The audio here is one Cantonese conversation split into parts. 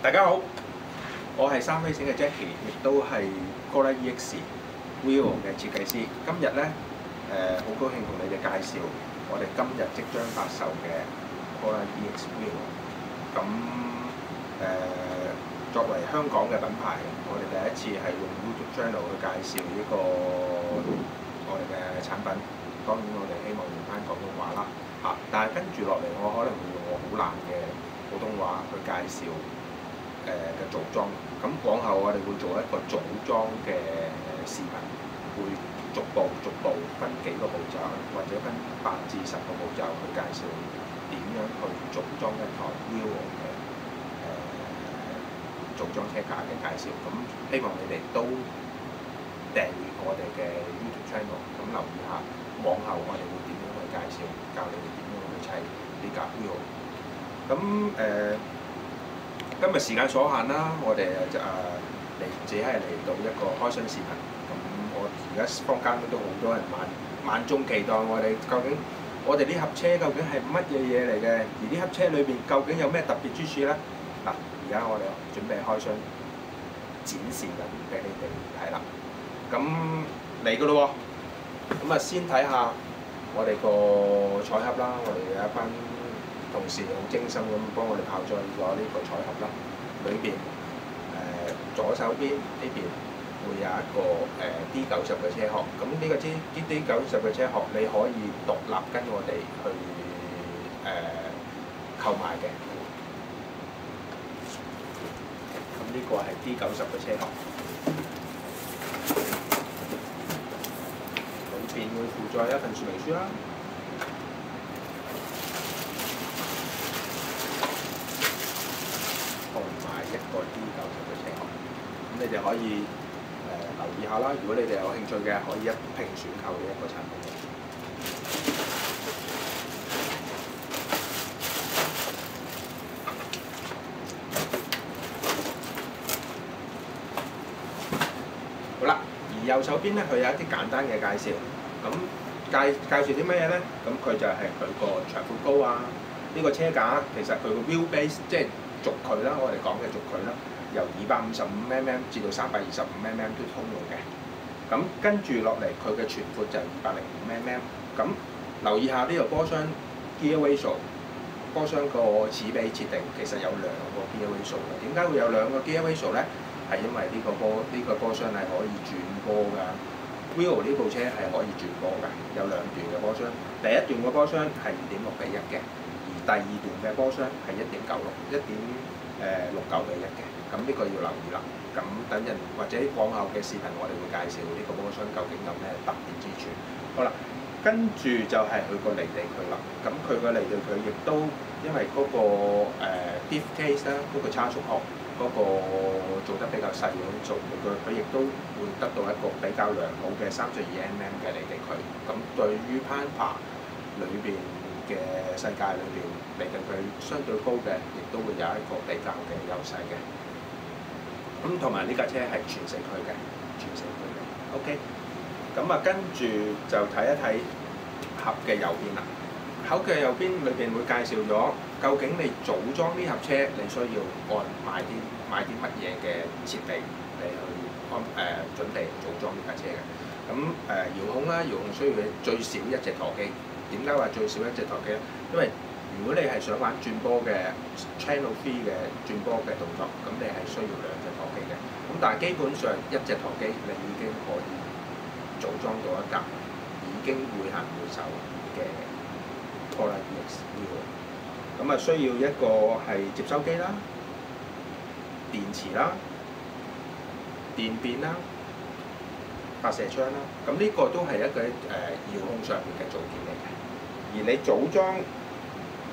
大家好，我係三飛醒嘅 Jackie，亦都係 Corolla EX Vivo 嘅設計師。今日咧好高興同你哋介紹我哋今日即將發售嘅 Corolla EX Vivo。咁作為香港嘅品牌，我哋第一次係用 YouTube channel 去介紹呢個我哋嘅產品。當然我哋希望用翻廣東話啦嚇，但係跟住落嚟我可能會用我好難嘅普通話去介紹嘅組裝。咁往後我哋會做一個組裝嘅視頻，會逐步分幾個步驟，或者分8至10個步驟去介紹點樣去組裝一台 Vivo 嘅組裝車架嘅介紹。咁希望你哋都訂閱我哋嘅 YouTube channel， 咁留意下往後我哋會點樣去介紹，教你哋點樣去砌呢架 Vivo。咁今日時間所限啦，我哋只係嚟到一個開箱視頻。咁我而家坊間都好多人萬眾期待我哋究竟我哋呢盒車究竟係乜嘢嘢嚟嘅？而呢盒車裏邊究竟有咩特別之處咧？嗱，而家我哋準備開箱展示緊俾你哋睇啦。咁嚟㗎咯喎！咁啊，先睇下我哋個彩盒啦。我哋有一班同事好精心咁幫我哋炮製咗呢個彩盒啦。裏邊左手邊呢邊會有一個D90嘅車殼。咁呢個D90嘅車殼你可以獨立跟我哋去購買嘅。咁呢個係D90嘅車殼。裏邊會附載一份說明書啦。同埋一個D90嘅車殼，咁你哋可以留意下啦。如果你哋有興趣嘅，可以一併選購呢一個產品。好啦，而右手邊咧，佢有一啲簡單嘅介紹。咁介紹啲乜嘢咧？咁佢就係佢個長闊高啊。呢個車架其實佢個 wheelbase 即係軸距啦，我哋講嘅軸距啦，由255mm 至到325mm 都通用嘅。咁跟住落嚟，佢嘅全闊就係205mm。咁留意下呢個波箱 gear ratio， 波箱個齒比設定其實有2個 gear ratio 嘅。點解會有2個 gear ratio 咧？係因為呢個波箱係可以轉波㗎。Vivo 呢部車係可以轉波㗎，有2段嘅波箱。第一段嘅波箱係2.6:1嘅。第二段嘅波箱係1.69比1嘅，咁呢個要留意啦。咁等陣或者往後嘅視頻，我哋會介紹呢個波箱究竟有咩特別之處。好啦，跟住就係佢個離地距啦。咁佢個離地距亦都因為嗰個diff case 啦，嗰個差速殼嗰個做得比較細咁做，佢亦都會得到一個比較良好嘅32mm嘅離地距。咁對於攀爬裏邊嘅世界裏邊，離地距相對高嘅，亦都會有一個比較嘅優勢嘅。咁同埋呢架車係全四驅嘅，OK。咁啊，跟住就睇一睇盒嘅右邊啦。盒嘅右邊裏邊會介紹咗究竟你組裝呢盒車，你需要買啲乜嘢嘅設備嚟去準備組裝呢架車嘅。咁遙控啦，遙控需要最少1隻舵機。點解話最少1隻舵機咧？因為如果你係想玩轉波嘅 Channel 3嘅轉波嘅動作，咁你係需要2隻舵機嘅。咁但係基本上1隻舵機你已經可以組裝到一架已經會行會走嘅 Corolla EX Vivo。咁啊，需要一個係接收機啦、電池啦、電變啦、發射槍啦。咁呢個都係一個遙控上面嘅組件嚟嘅。而你組裝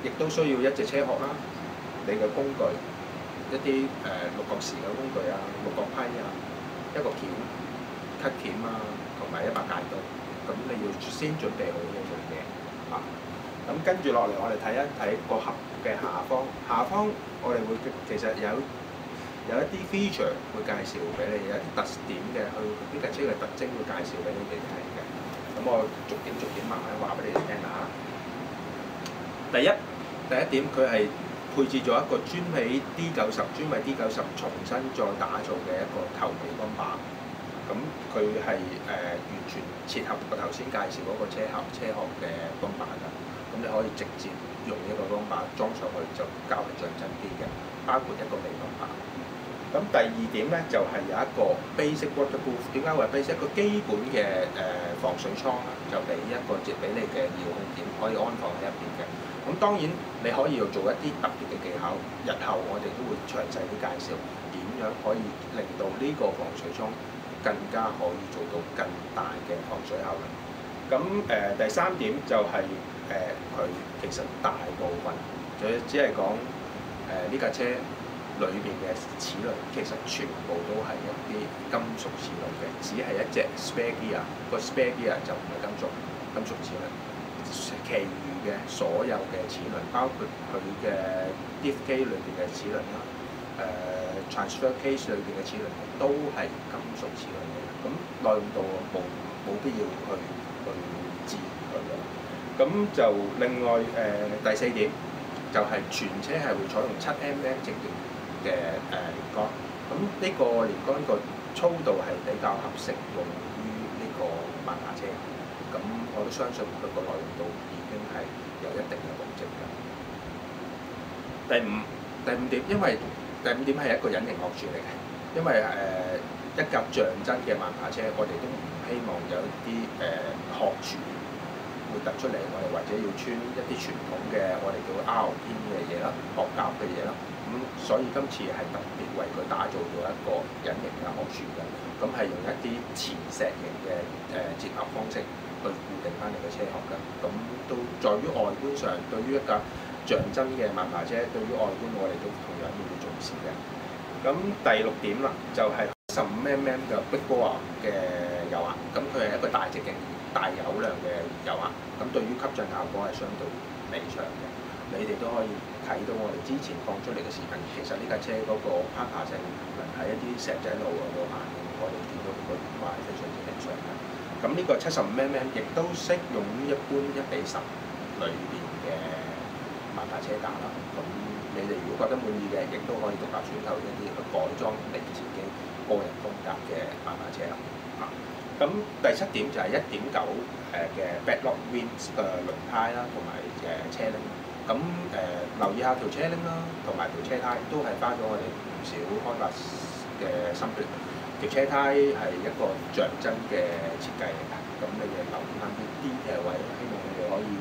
亦都需要1隻車殼啦，你嘅工具一啲6角匙嘅工具啊、6角批啊、一個鉗、cut鉗啊，同埋一把戒刀。咁你要先準備好呢樣嘢啊。咁跟住落嚟，我哋睇一睇個盒嘅下方。下方我哋會其實有一啲 feature 會介紹俾你，有一啲特點嘅去呢架車嘅特徵會介紹俾你哋睇嘅。咁我逐點慢慢話俾你哋聽下。第一點，佢係配置咗一個專俾 D90、專為 D90重新再打造嘅一個頭尾泵把。咁佢係完全切合我頭先介紹嗰個車殼嘅泵把㗎。咁你可以直接用呢個泵把裝上去就較為像真啲嘅，包括一個尾泵把。咁第二點咧就係、有一個 basic waterproof。點解話 basic？一個基本嘅防水艙啦，就俾你嘅遙控點可以安放喺入邊嘅。咁當然你可以要做一啲特別嘅技巧，日後我哋都會詳細啲介紹點樣可以令到呢個防水艙更加可以做到更大嘅防水效能。咁第三點就係佢其實大部分佢只係講呢架車裏邊嘅齒輪其實全部都係一啲金屬齒輪嘅，只係一隻 spare gear， 個 spare gear 就唔係金屬齒輪。其餘嘅所有嘅齒輪，包括佢嘅 diff 機裏邊嘅齒輪啦，transfer case 裏邊嘅齒輪都係金屬齒輪嚟嘅。咁耐用度冇必要去治佢嘅。咁就另外第四點就係全車係會採用7mm直徑嘅連桿。咁呢個連桿個粗度係比較合適用於呢個萬拿車。咁我都相信佢個耐用度已經係有一定嘅保證嘅。第五點，因為第五點係一個隱形惡處嚟嘅，因為一架象真嘅萬拿車，我哋都唔希望有一啲殼處會突出嚟，我哋或者要穿一啲傳統嘅我哋叫 R 邊嘅嘢啦，殼夾嘅嘢啦。咁所以今次係特別為佢打造咗一個隱形嘅殼處嘅，咁係用一啲磁石型嘅接合方式去固定翻你嘅車殼㗎。咁都在於外觀上，對於一架象真嘅萬拿車，對於外觀我哋都同樣要重視嘅。咁第六點啦，就係15mm 嘅 Big Bore 嘅油壓，咁佢係一個大直徑、大油量嘅油壓，咁對於吸震效果係相對理想嘅。你哋都可以睇到我哋之前放出嚟嘅視頻，其實呢架車嗰個攀爬性能喺一啲石仔路嗰度行，我哋見到個圓滑係非常之理想嘅。咁呢個75mm 亦都適用於一般1:10裏邊嘅萬拿車架啦。咁你哋如果覺得滿意嘅，亦都可以獨立選購一啲去改裝你自己個人風格嘅萬拿車啦。咁第7點就係1.9嘅 Badlock Rims 輪胎啦，同埋車鈴。咁留意下條車鈴啦，同埋條車胎都係花咗我哋唔少開發嘅心血。條車胎係一個象真嘅設計嚟㗎，咁你哋留意翻啲 detail 位，希望你哋可以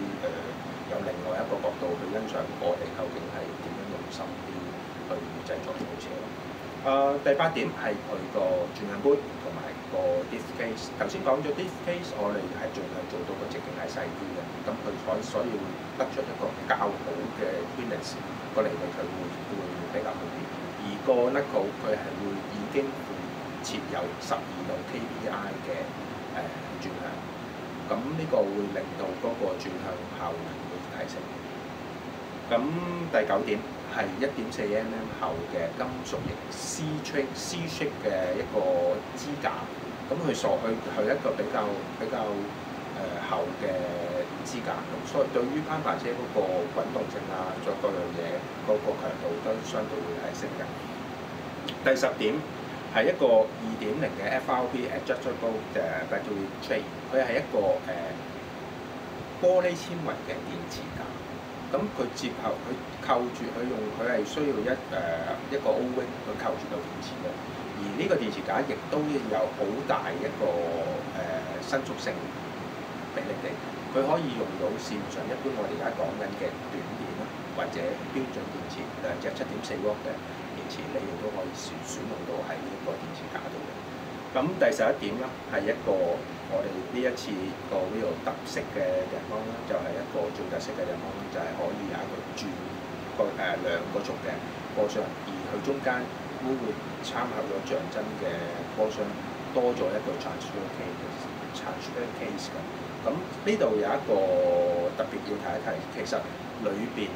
有另外一個角度去欣賞我哋究竟係點樣用心啲去製作呢部車。第8點係佢個轉向杯同埋個 diff case。頭先講咗 diff case， 我哋係盡量做到個直徑係細啲嘅，咁佢所以會得出一個較好嘅 balance， 個離地佢會比較好啲。而個 knuckle 佢係會已經設有12度 kPi 嘅轉向，咁呢個會令到嗰個轉向效能會提升。咁第9點係1.4mm 厚嘅金屬型 C shape 嘅一個支架，咁佢一個比較厚嘅支架，咁所以對於攀爬車嗰個滾動性啊，再各樣嘢嗰個強度都相對會提升嘅。第10點係一個2.0嘅 FRP Adjustable 嘅 Battery Tray， 佢係一個玻璃纖維嘅電池架。咁佢扣住佢係需要一個 O-ring 去扣住個電池嘅，而呢個電池架亦都有好大一個伸縮性俾你哋，佢可以用到市面上一般我哋而家講緊嘅短電啦，或者標準電池兩隻7.4W嘅電池，你哋都可以選用到喺呢個電池架度嘅。咁第11點啦，係一個我哋呢一次個呢個特色嘅地方啦，就係一個最特色嘅地方啦，就係可以有一個轉兩個軸嘅波箱，而佢中間都會參考咗象真嘅波箱，多咗一個 transfer case 嘅。咁呢度有一個特別要提一提，其實裏邊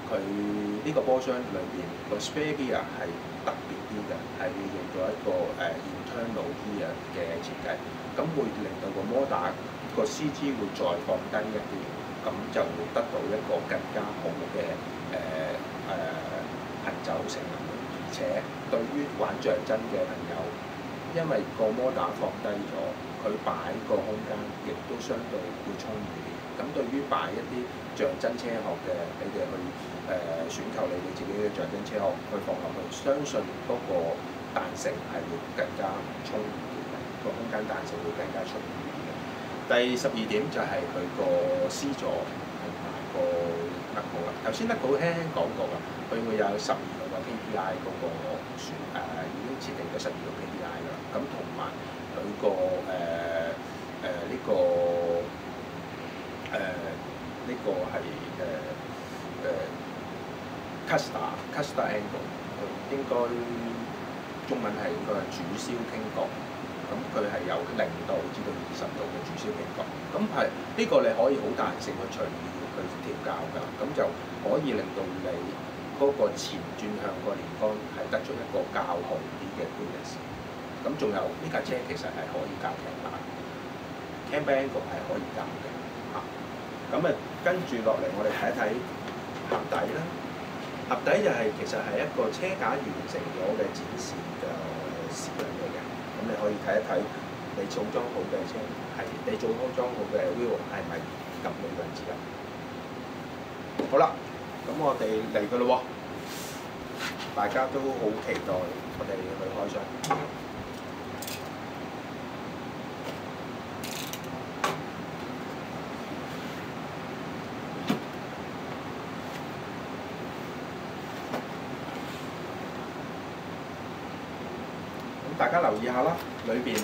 佢呢個波箱裏邊個 spare gear 係特別啲嘅，係會用咗一個internal gear 嘅設計，咁會令到個摩打個 CG 會再放低一啲，咁就會得到一個更加好嘅且對於玩象真嘅朋友，因為個摩打放低咗，佢擺個空間亦都相對會充裕啲。咁對於擺一啲象真車殼嘅，你哋去選購你哋自己嘅象真車殼去放落去，相信嗰個彈性係會更加充裕啲嘅，個空間彈性會更加充裕啲嘅。第12點就係佢個 C 座同埋個甩稿啦。頭先甩稿輕輕講過啦，佢會有12度嘅 KPI 嗰個已經設定咗12度 KPI 㗎啦。咁同埋佢個呢個係Caster Angle， 佢應該中文係應該係主銷傾角。咁佢係有0度至到20度嘅主銷傾角。咁係呢個你可以好彈性去隨意去調校㗎。咁就可以令到你嗰個前轉向個連桿係得出一個較好啲嘅 balance。咁仲有呢架車其實係可以校camber angle 係可以校嘅嚇。咁跟住落嚟，我哋睇一睇盒底啦。盒底就係其實係一個車架完成咗嘅展示嘅視頻嚟嘅。咁你可以睇一睇你組裝好嘅車係你組裝好嘅 wheel 係咪咁嘅樣子啊？好啦，咁我哋嚟㗎咯喎，大家都好期待我哋去開箱。大家留意下啦，裏邊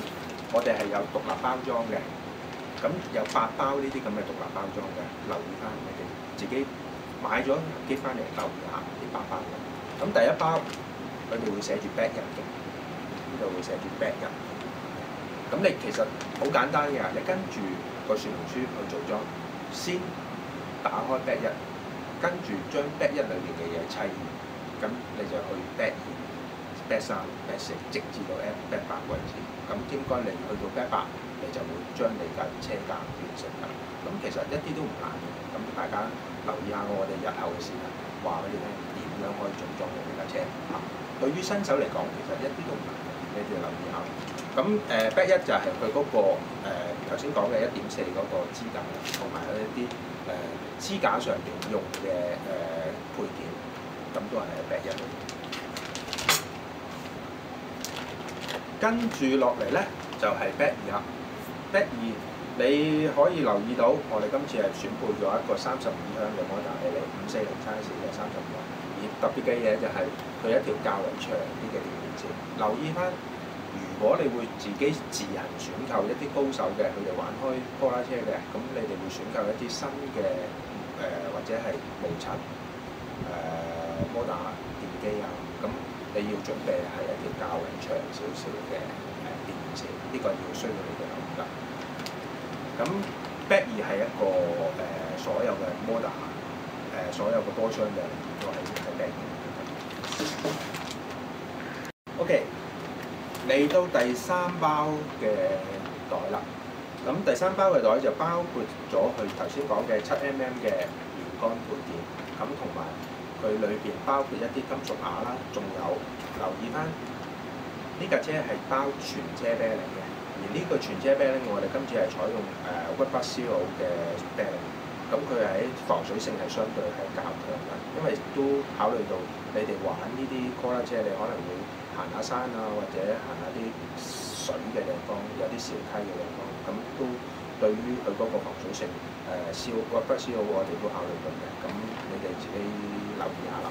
我哋係有獨立包裝嘅，咁有8包呢啲咁嘅獨立包裝嘅，留意翻你哋自己買咗機翻嚟留意下呢8包嘅。咁第一包佢哋會寫住 back 印嘅，呢度會寫住 back 印。咁你其實好簡單嘅，你跟住個說明書去做裝，先打開 back 印，跟住將 back 印裏邊嘅嘢砌完，咁你就去 back 2。back 3、back 4，直至到 back 8為止。咁應該你去到 back 8，你就會將你架車架完成㗎。咁其實一啲都唔難嘅。咁大家留意下我哋日後嘅視頻，話俾你聽點樣可以組裝到呢架車。對於新手嚟講，其實一啲都唔難嘅，你哋留意下。咁back 1就係佢嗰個頭先講嘅1.4嗰個支架，同埋一啲支架上邊用嘅配件，咁都係喺back 1裏邊。跟住落嚟咧，就係 back 2啦。back 2你可以留意到，我哋今次係選配咗一個32箱嘅摩打俾你，540 size 嘅32箱。而特別嘅嘢就係佢一條較為長啲嘅電源線。留意翻，如果你會自己自行選購一啲高手嘅，佢哋玩開拖拉車嘅，咁你哋會選購一啲新嘅或者係無塵摩打電機啊，咁。你要準備係一條較為長少少嘅電源線，呢個需要你哋留意㗎。咁 back 2係一個所有嘅摩打所有嘅波箱嘅都係 back 2。OK， 嚟到第3包嘅袋啦。咁第3包嘅袋就包括咗佢頭先講嘅7mm 嘅連桿配件，咁同埋。佢裏邊包括一啲金屬瓦啦，仲有留意翻呢架車係包全車啤嚟嘅，而呢個全車啤咧，我哋今次係採用Weber Seal嘅啤嚟，咁佢喺防水性係相對係較強嘅，因為都考慮到你哋玩呢啲 Cola 車，你可能會行下山啊，或者行下啲水嘅地方，有啲小溪嘅地方，咁都對於佢嗰個防水性Weber Seal 我哋都考慮到嘅，咁你哋自己留意下啦。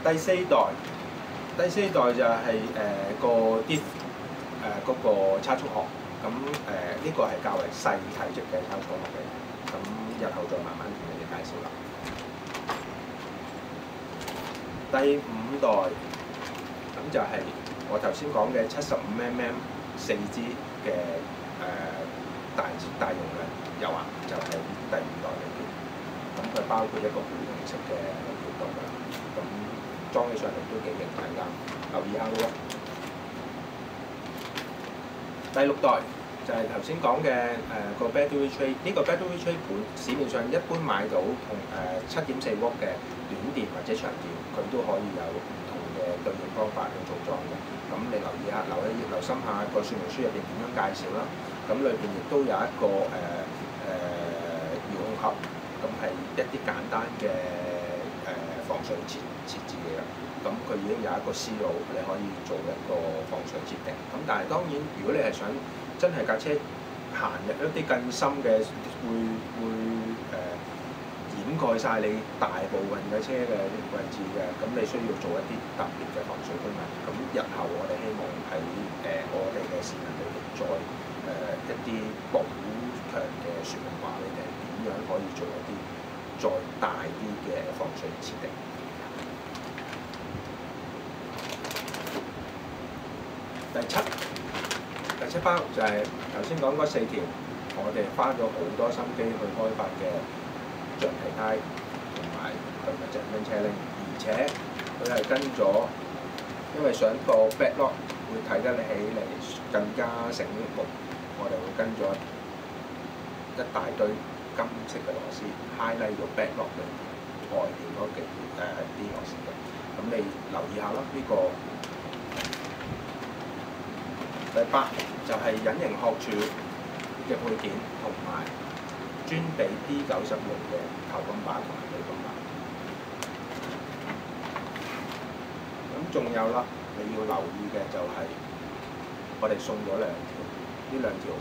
第四代就係個diff嗰個差速殼，咁呢個係較為細體積嘅差速殼嘅，咁日後再慢慢同你哋介紹啦。第5代咁就係我頭先講嘅75mm 4支嘅大容量油壓，就係第5代裏邊。咁佢包括一個固定式嘅調度啦，咁裝起上嚟都幾型睇㗎，留意下咯。第6代就係頭先講嘅個 battery tray，呢個 battery tray 盤市面上一般買到同7.4 W 嘅短電或者長電，佢都可以有唔同嘅對應方法去組裝嘅。咁你留意下，留心下個說明書入邊點樣介紹啦。咁裏邊亦都有一個遙控盒，咁係一啲簡單嘅防水設置嚟嘅。咁佢已經有一個思路，你可以做一個防水設定。咁但係當然，如果你係想真係架車行入一啲更深嘅，會掩蓋晒你大部分嘅車嘅位置嘅，咁你需要做一啲特別嘅防水功能。咁日後我哋希望喺我哋嘅視頻裏邊再一啲補強嘅説明話你哋點樣可以做一啲再大啲嘅防水設定。第七包就係頭先講嗰4條，我哋花咗好多心機去開發嘅橡皮呔同埋佢嘅橡筋車鈴，而且佢係跟咗，因為想個 backlock 會睇得起嚟更加醒目，我哋會跟咗一大堆金色嘅螺絲 highlight 到 backlock 嘅外面嗰啲螺絲嘅，咁你留意下啦，呢個。第8就係隱形殼柱嘅配件，同埋專俾 D90用嘅頭泵把同埋尾泵把。咁仲有啦，你要留意嘅就係我哋送咗2條，呢2條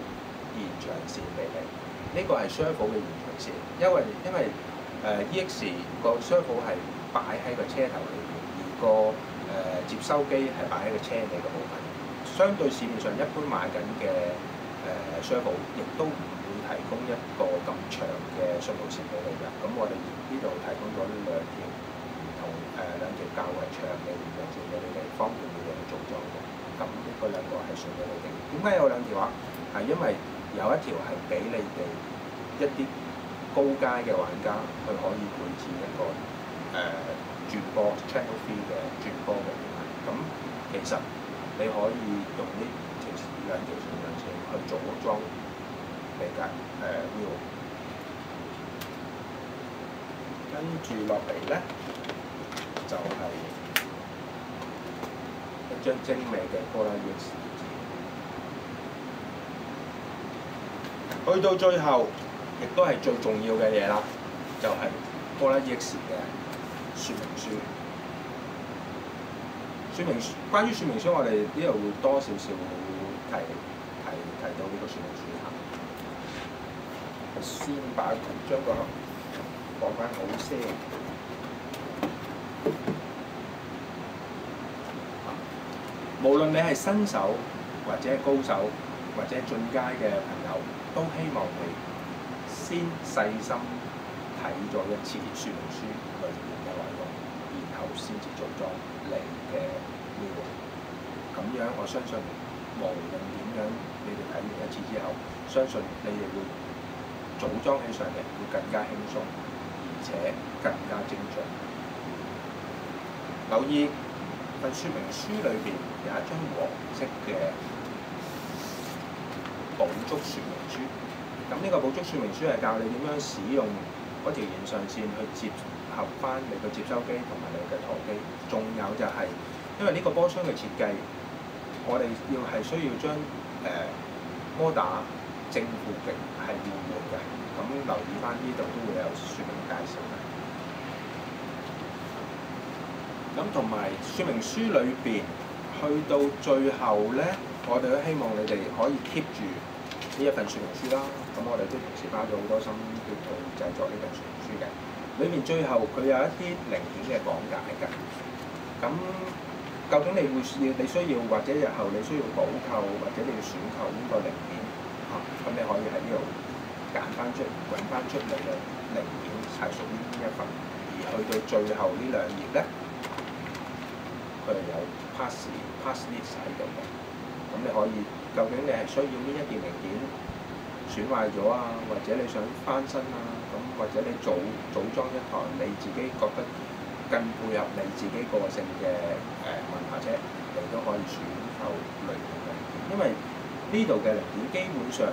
延長線俾你。呢個係 servo 嘅延長線，因為EX 個 servo 係擺喺個車頭裏邊，而個接收機係擺喺個車尾嘅部分。相對市面上一般買緊嘅servo，亦都唔會提供一個咁長嘅信號線俾你㗎。咁我哋呢度提供咗2條唔同2條較為長嘅延長線俾你哋，方便你哋去組裝嘅。咁呢個2個係送俾你哋。點解有2條啊？係因為有一條係俾你哋一啲高階嘅玩家，佢可以配置一個轉波 channel 3嘅轉波嘅功能。咁其實你可以用呢2條線去組裝你嘅wheel。跟住落嚟咧，就係一張精美嘅 Polar EX。去到最後，亦都係最重要嘅嘢啦，就係 Polar EX 嘅說明書。關於說明書，我哋呢度會多少少提到呢個說明書嚇。先將個盒放翻好些。無論你係新手或者高手或者進階嘅朋友，都希望你先細心睇咗一次說明書裏面嘅內容，然後先至組裝你嘅wheel。咁樣我相信，無論點樣，你哋睇完一次之後，相信你哋會組裝起上嚟會更加輕鬆，而且更加精準。留意份說明書裏邊有一張黃色嘅補足說明書。咁呢個補足說明書係教你點樣使用嗰條延上線去接合翻你嘅接收機同埋你嘅舵機。仲有就係、因為呢個波箱嘅設計，我哋需要將摩打正負極係互換嘅。咁留意翻呢度都會有說明介紹嘅。咁同埋說明書裏邊，去到最後咧，我哋都希望你哋可以 keep 住呢一份說明書啦。咁我哋都同時花咗好多心血去製作呢份說明書嘅。裏面最後佢有一啲零件嘅講解㗎。咁究竟你需要或者日後你需要補購或者你要選購呢個零件嚇，咁你可以喺呢度揾翻出嚟嘅零件係屬於邊一份。而去到最後呢2頁咧，佢係有 pass list 喺度嘅。咁你可以究竟你係需要呢一件零件損壞咗啊，或者你想翻新啊，咁或者你組裝一台你自己覺得更配合你自己個性嘅問下車，你都可以選購類型嘅零件。因為呢度嘅零件基本上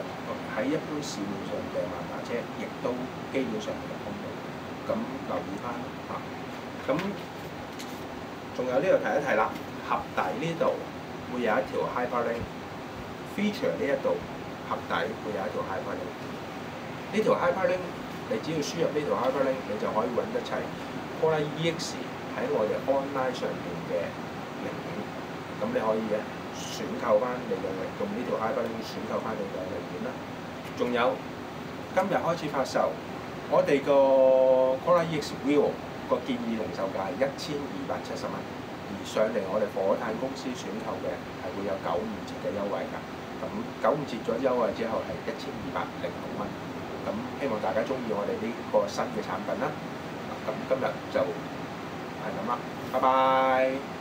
喺一般市面上嘅萬達車，亦都基本上係有通用。咁留意翻嚇。咁仲有呢度提一提啦，盒底呢度會有一條 Hyperlink。Feature 呢一度盒底會有一條 Hyperlink。呢條 Hyperlink 你只要輸入呢條 Hyperlink， 你就可以揾得齊 Corolla EX 喺我哋 online 上邊嘅零件。咁你可以嘅選購翻你嘅用呢條 Hyperlink 選購翻你嘅零件啦。仲有今日開始發售，我哋個 Corolla EX Vivo 個建議零售價係1270蚊，而上嚟我哋火炭公司選購嘅係會有95折嘅優惠㗎。咁95折咗優惠之後係1206蚊。咁希望大家中意我哋呢個新嘅產品啦。咁今日就係咁啦，拜拜。